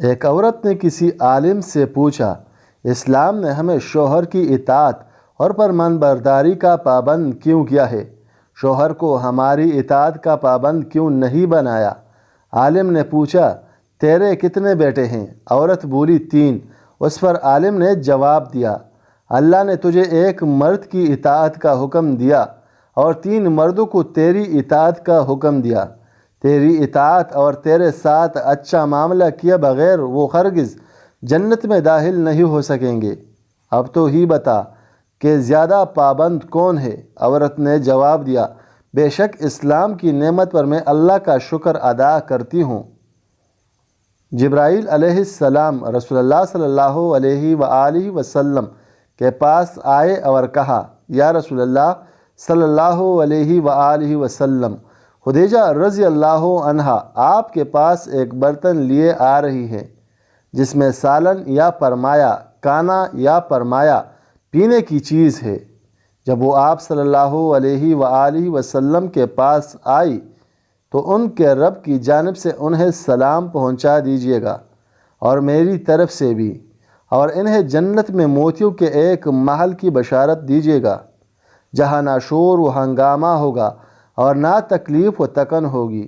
ایک عورت نے کسی عالم سے پوچھا، اسلام نے ہمیں شوہر کی اطاعت اور فرمانبرداری کا پابند کیوں کیا ہے؟ شوہر کو ہماری اطاعت کا پابند کیوں نہیں بنایا؟ عالم نے پوچھا، تیرے کتنے بیٹے ہیں؟ عورت بولی، 3۔ اس پر عالم نے جواب دیا، اللہ نے تجھے ایک مرد کی اطاعت کا حکم دیا اور 3 مردوں کو تیری اطاعت کا حکم دیا۔ تیری اطاعت اور تیرے ساتھ اچھا معاملہ کیے بغیر وہ ہرگز جنت میں داخل نہیں ہو سکیں گے۔ اب تو ہی بتا کہ زیادہ پابند کون ہے؟ عورت نے جواب دیا، بے شک اسلام کی نعمت پر میں اللہ کا شکر ادا کرتی ہوں۔ جبرائیل علیہ السلام رسول اللہ صلی اللہ علیہ وآلہ وسلم کے پاس آئے اور کہا، یا رسول اللہ صلی اللہ علیہ وآلہ وسلم، خدیجہ رضی اللہ عنہا آپ کے پاس ایک برتن لیے آ رہی ہے جس میں سالن یا پرمایا کانا یا پرمایا پینے کی چیز ہے۔ جب وہ آپ صلی اللہ علیہ وآلہ وسلم کے پاس آئی تو ان کے رب کی جانب سے انہیں سلام پہنچا دیجیے گا اور میری طرف سے بھی، اور انہیں جنت میں موتیوں کے ایک محل کی بشارت دیجیے گا جہاں نہ شور و ہنگامہ ہوگا اور نہ تکلیف و تکن ہوگی۔